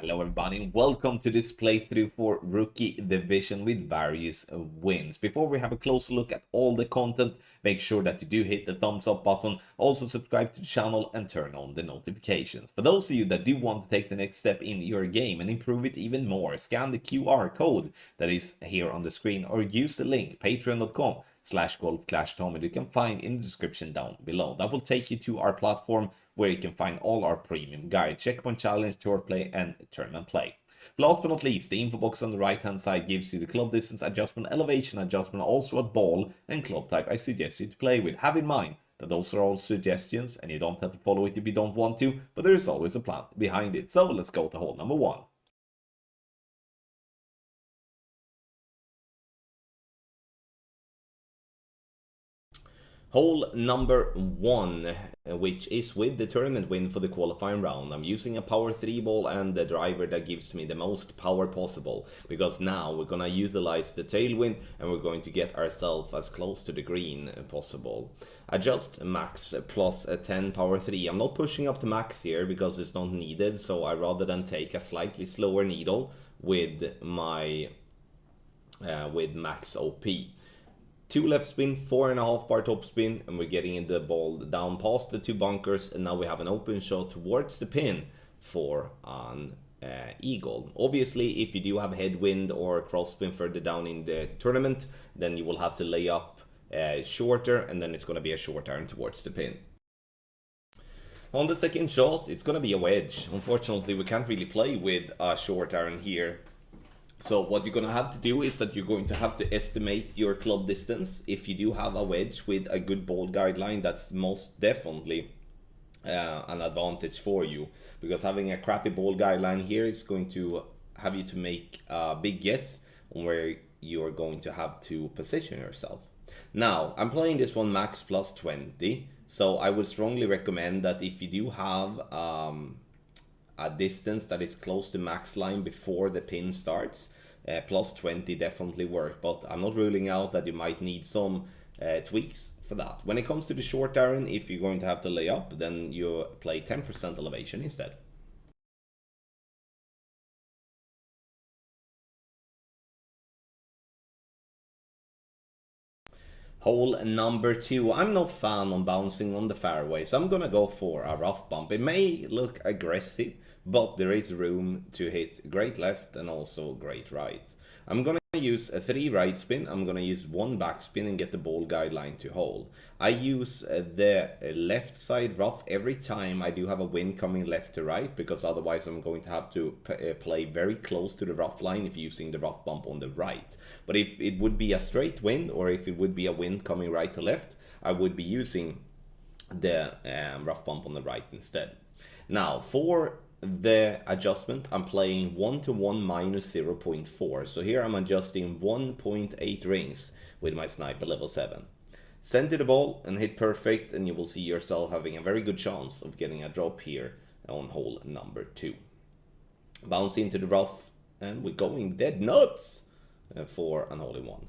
Hello everybody and welcome to this playthrough for Rookie Division with various wins. Before we have a closer look at all the content, make sure that you do hit the thumbs up button, also subscribe to the channel and turn on the notifications. For those of you that do want to take the next step in your game and improve it even more, scan the QR code that is here on the screen or use the link patreon.com/golfclashtom you can find in the description down below. That will take you to our platform where you can find all our premium guides, checkpoint challenge, tour play, and tournament play. Last but not least, the info box on the right hand side gives you the club distance adjustment, elevation adjustment, also a ball and club type I suggest you to play with. Have in mind that those are all suggestions and you don't have to follow it if you don't want to, but there is always a plan behind it. So let's go to hole number 1. Hole number 1, which is with the tournament win for the qualifying round. I'm using a power 3 ball and the driver that gives me the most power possible, because now we're gonna utilize the tailwind and we're going to get ourselves as close to the green as possible. Adjust max plus a 10 power 3. I'm not pushing up to max here because it's not needed, so I rather than take a slightly slower needle with my with max OP. 2 left spin, 4.5 bar top spin, and we're getting the ball down past the 2 bunkers, and now we have an open shot towards the pin for an eagle. Obviously, if you do have headwind or crosswind further down in the tournament, then you will have to lay up shorter, and then it's going to be a short iron towards the pin. On the second shot, it's going to be a wedge. Unfortunately, we can't really play with a short iron here. So what you're going to have to do is that you're going to have to estimate your club distance. If you do have a wedge with a good ball guideline, that's most definitely an advantage for you. Because having a crappy ball guideline here is going to have you to make a big guess on where you're going to have to position yourself. Now, I'm playing this one max plus 20. So I would strongly recommend that if you do have a distance that is close to max line before the pin starts, plus 20 definitely work, but I'm not ruling out that you might need some tweaks for that. When it comes to the short iron, if you're going to have to lay up, then you play 10% elevation instead. Hole number 2. I'm not fan on bouncing on the fairway, so I'm gonna go for a rough bump. It may look aggressive, but there is room to hit great left and also great right. I'm gonna use a 3 right spin, I'm gonna use 1 back spin and get the ball guideline to hole. I use the left side rough every time I do have a wind coming left to right, because otherwise I'm going to have to play very close to the rough line if using the rough bump on the right. But if it would be a straight wind, or if it would be a wind coming right to left, I would be using the rough bump on the right instead. Now, for the adjustment, I'm playing 1-to-1 minus 0.4. So here I'm adjusting 1.8 rings with my sniper level 7. Center the ball and hit perfect, and you will see yourself having a very good chance of getting a drop here on hole number 2. Bounce into the rough, and we're going dead nuts for an hole in one.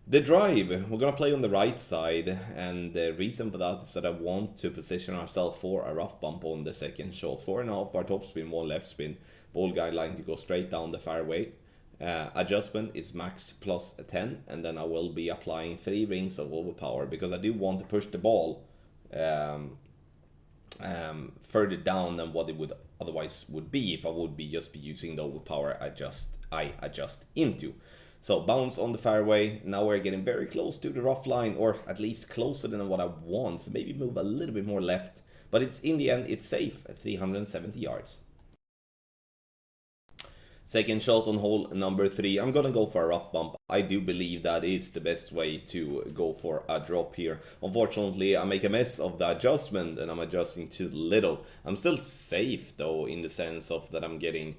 The drive, we're going to play on the right side, and the reason for that is that I want to position ourselves for a rough bump on the second shot. 4.5 bar top spin, 1 left spin, ball guideline to go straight down the fairway. Adjustment is max plus 10, and then I will be applying 3 rings of overpower, because I do want to push the ball further down than what it would otherwise would be if I would be just be using the overpower I adjust into. So bounce on the fairway. Now we're getting very close to the rough line, or at least closer than what I want. So maybe move a little bit more left, but it's in the end it's safe at 370 yards. Second shot on hole number 3. I'm gonna go for a rough bump. I do believe that is the best way to go for a drop here. Unfortunately, I make a mess of the adjustment and I'm adjusting too little. I'm still safe though, in the sense of that I'm getting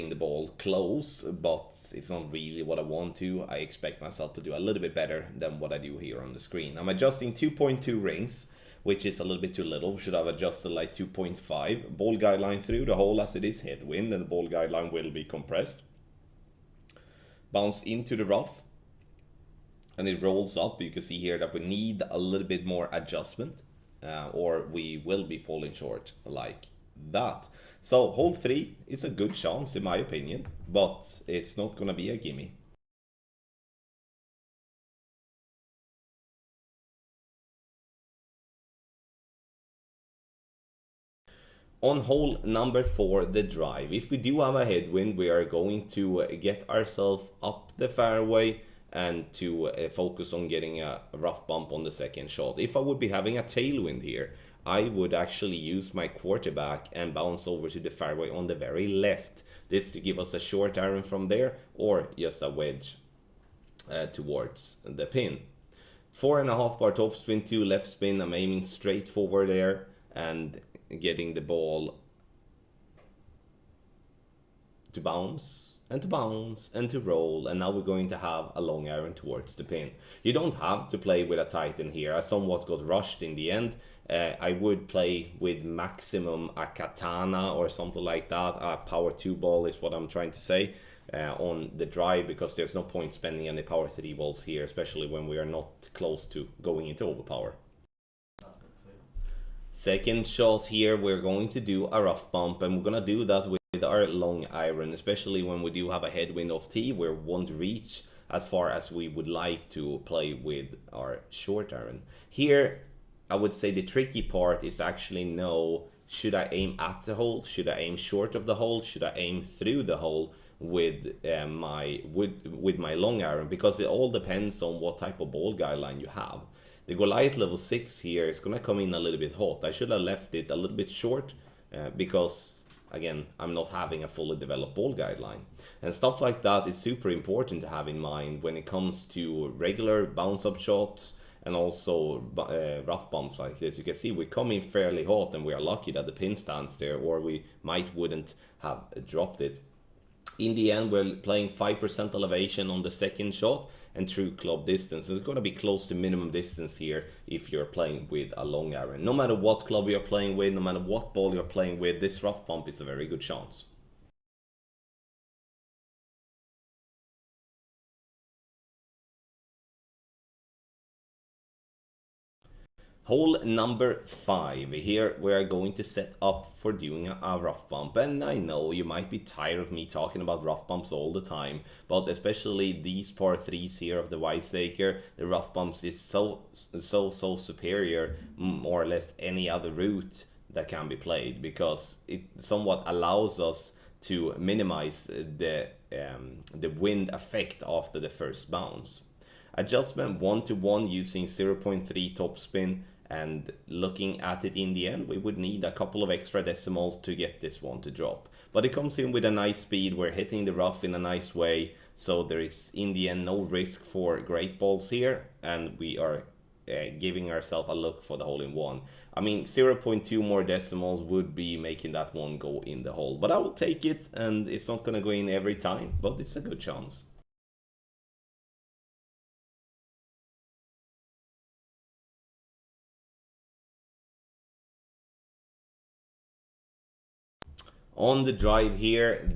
the ball close, but it's not really what I want to. I expect myself to do a little bit better than what I do here on the screen. I'm adjusting 2.2 rings, which is a little bit too little. Should have adjusted like 2.5. Ball guideline through the hole, as it is headwind, and the ball guideline will be compressed. bounce into the rough, and it rolls up. You can see here that we need a little bit more adjustment, or we will be falling short like that. So hole 3 is a good chance in my opinion, but it's not gonna be a gimme. On hole number 4, the drive, if we do have a headwind, we are going to get ourselves up the fairway and to focus on getting a rough bump on the second shot. If I would be having a tailwind here, I would actually use my quarterback and bounce over to the fairway on the very left. This to give us a short iron from there, or just a wedge towards the pin. 4.5 bar topspin, 2 left spin. I'm aiming straight forward there and getting the ball to bounce and to bounce and to roll, and now we're going to have a long iron towards the pin. You don't have to play with a Titan here. I somewhat got rushed in the end. I would play with maximum a katana or something like that. A power 2 ball is what I'm trying to say on the drive, because there's no point spending any power 3 balls here, especially when we are not close to going into overpower. Second shot here, we're going to do a rough bump, and we're gonna do that with our long iron, especially when we do have a headwind of tee, we won't reach as far as we would like to play with our short iron. Here, I would say the tricky part is to actually know, should I aim at the hole, should I aim short of the hole, should I aim through the hole with my long iron, because it all depends on what type of ball guideline you have. The Goliath level 6 here is going to come in a little bit hot. I should have left it a little bit short because, again, I'm not having a fully developed ball guideline. And stuff like that is super important to have in mind when it comes to regular bounce-up shots and also rough bumps like this. You can see we come in fairly hot, and we are lucky that the pin stands there, or we wouldn't have dropped it. In the end, we're playing 5% elevation on the second shot, and true club distance. It's going to be close to minimum distance here if you're playing with a long iron. No matter what club you're playing with, no matter what ball you're playing with, this rough bump is a very good chance. Hole number 5. Here we are going to set up for doing a rough bump, and I know you might be tired of me talking about rough bumps all the time, but especially these par 3s here of the Weizsäcker, the rough bumps is so superior, more or less any other route that can be played, because it somewhat allows us to minimize the wind effect after the first bounce. Adjustment 1-to-1 using 0.3 topspin, and looking at it in the end, we would need a couple of extra decimals to get this one to drop. But it comes in with a nice speed, we're hitting the rough in a nice way, so there is in the end no risk for great balls here, and we are giving ourselves a look for the hole-in-one. I mean, 0.2 more decimals would be making that one go in the hole, but I will take it, and it's not going to go in every time, but it's a good chance. On the drive here,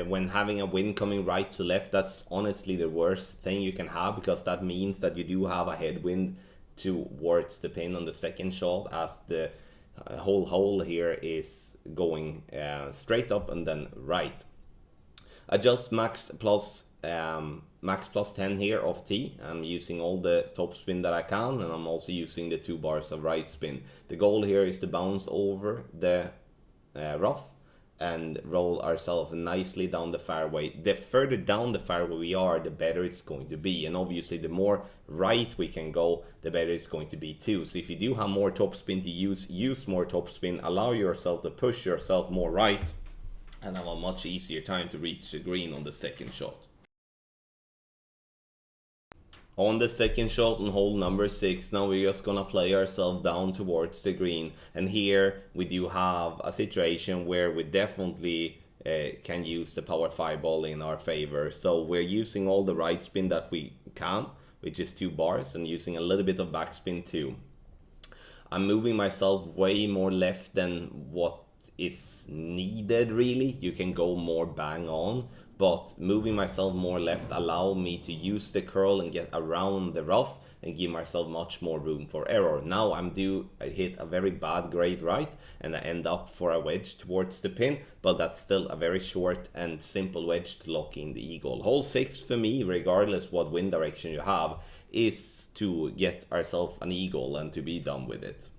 when having a wind coming right to left, that's honestly the worst thing you can have, because that means that you do have a headwind towards the pin on the second shot, as the whole hole here is going straight up and then right. Adjust max plus 10 here of tee. I'm using all the top spin that I can, and I'm also using the 2 bars of right spin. The goal here is to bounce over the rough and roll ourselves nicely down the fairway. The further down the fairway we are, the better it's going to be, and obviously the more right we can go, the better it's going to be too. So if you do have more topspin to use more topspin, allow yourself to push yourself more right, and have a much easier time to reach the green on the second shot. On the second shot on hole number 6, now we're just gonna play ourselves down towards the green, and here we do have a situation where we definitely can use the power 5 ball in our favor. So we're using all the right spin that we can, which is 2 bars, and using a little bit of backspin too. I'm moving myself way more left than what is needed really. You can go more bang on, but moving myself more left allow me to use the curl and get around the rough and give myself much more room for error. Now I hit a very bad grade right and I end up for a wedge towards the pin, but that's still a very short and simple wedge to lock in the eagle. Hole 6 for me, regardless what wind direction you have, is to get ourselves an eagle and to be done with it.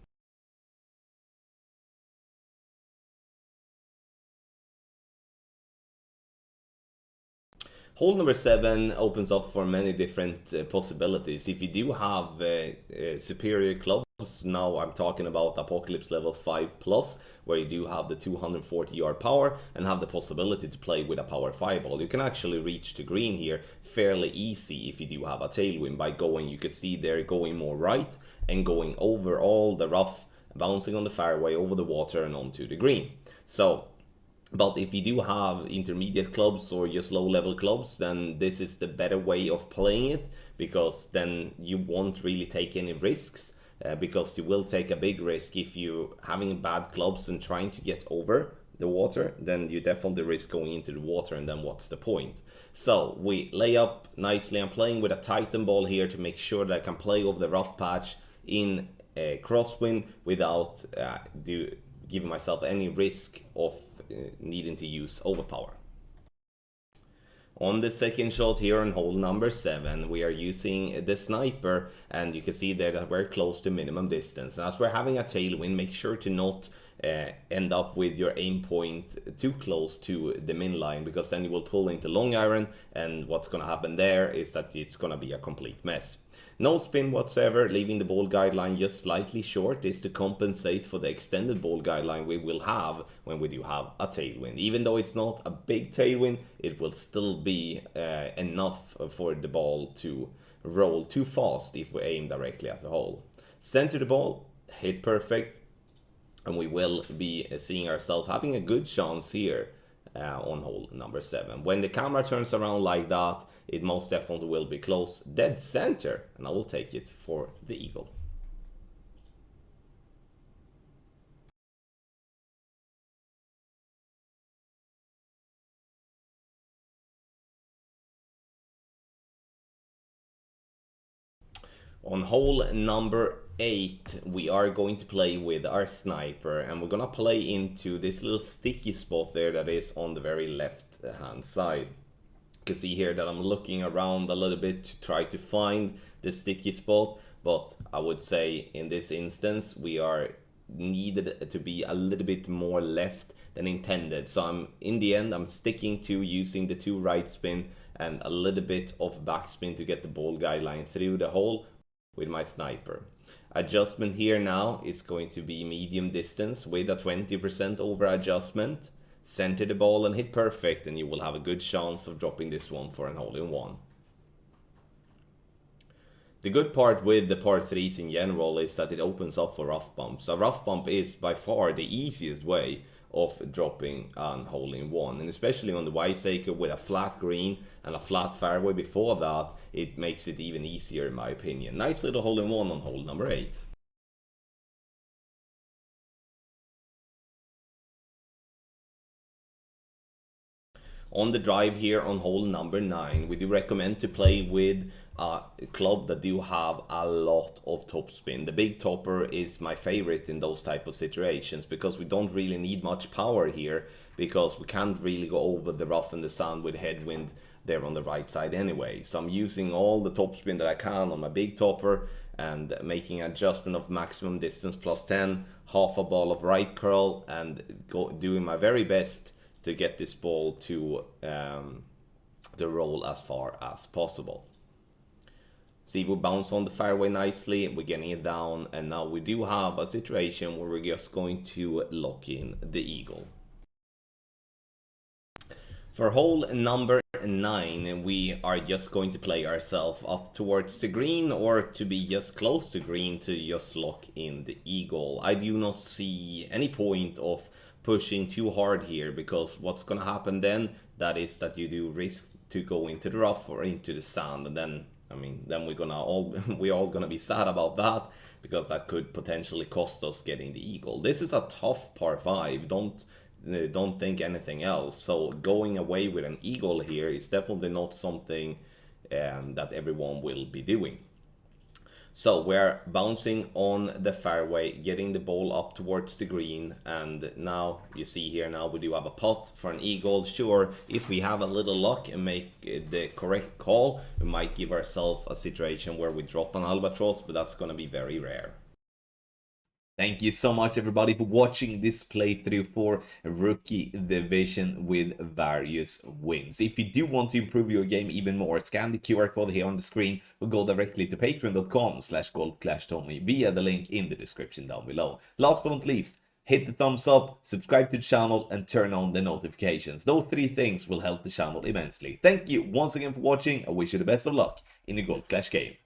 Hole number 7 opens up for many different possibilities. If you do have superior clubs, now I'm talking about Apocalypse level 5 plus, where you do have the 240 yard power and have the possibility to play with a power 5 ball. You can actually reach to green here fairly easy if you do have a tailwind by going, you can see they're going more right and going over all the rough, bouncing on the fairway, over the water and onto the green. So but if you do have intermediate clubs or just low level clubs, then this is the better way of playing it, because then you won't really take any risks, because you will take a big risk if you having bad clubs and trying to get over the water, then you definitely risk going into the water, and then what's the point? So we lay up nicely. I'm playing with a Titan ball here to make sure that I can play over the rough patch in a crosswind without giving myself any risk of needing to use overpower. On the second shot here on hole number 7, we are using the sniper, and you can see there that we're close to minimum distance. And as we're having a tailwind, make sure to not end up with your aim point too close to the min line, because then you will pull into long iron, and what's going to happen there is that it's going to be a complete mess. No spin whatsoever, leaving the ball guideline just slightly short is to compensate for the extended ball guideline we will have when we do have a tailwind. Even though it's not a big tailwind, it will still be enough for the ball to roll too fast if we aim directly at the hole. Center the ball, hit perfect, and we will be seeing ourselves having a good chance here on hole number 7. When the camera turns around like that, it most definitely will be close dead center, and I will take it for the eagle. On hole number 8, we are going to play with our sniper, and we're gonna play into this little sticky spot there that is on the very left hand side. You can see here that I'm looking around a little bit to try to find the sticky spot, but I would say in this instance we are needed to be a little bit more left than intended. So in the end I'm sticking to using the 2 right spin and a little bit of backspin to get the ball guideline through the hole with my sniper. Adjustment here now is going to be medium distance with a 20% over adjustment. Center the ball and hit perfect, and you will have a good chance of dropping this one for an hole-in-one. The good part with the par 3s in general is that it opens up for rough bumps. A rough bump is by far the easiest way of dropping an hole-in-one, and especially on the Wiseacre with a flat green and a flat fairway before that, it makes it even easier in my opinion. Nice little hole-in-one on hole number 8. On the drive here on hole number 9, we do recommend to play with a club that do have a lot of topspin. The big topper is my favorite in those type of situations, because we don't really need much power here, because we can't really go over the rough and the sand with headwind there on the right side anyway. So I'm using all the topspin that I can on my big topper and making adjustment of maximum distance +10, half a ball of right curl, and doing my very best to get this ball to roll as far as possible. See, we bounce on the fairway nicely, we're getting it down, and now we do have a situation where we're just going to lock in the eagle. For hole number 9, we are just going to play ourselves up towards the green, or to be just close to green, to just lock in the eagle. I do not see any point of pushing too hard here, because what's gonna happen then, that is that you do risk to go into the rough or into the sand, and then then we're all gonna be sad about that, because that could potentially cost us getting the eagle. This is a tough par 5. Don't don't think anything else. So going away with an eagle here is definitely not something that everyone will be doing. So we're bouncing on the fairway, getting the ball up towards the green, and now you see here, now we do have a putt for an eagle. Sure, if we have a little luck and make the correct call, we might give ourselves a situation where we drop an albatross, but that's going to be very rare. Thank you so much, everybody, for watching this playthrough for Rookie Division with various wins. If you do want to improve your game even more, scan the QR code here on the screen or go directly to patreon.com/golfclashtommy via the link in the description down below. Last but not least, hit the thumbs up, subscribe to the channel, and turn on the notifications. Those 3 things will help the channel immensely. Thank you once again for watching. I wish you the best of luck in the Golf Clash game.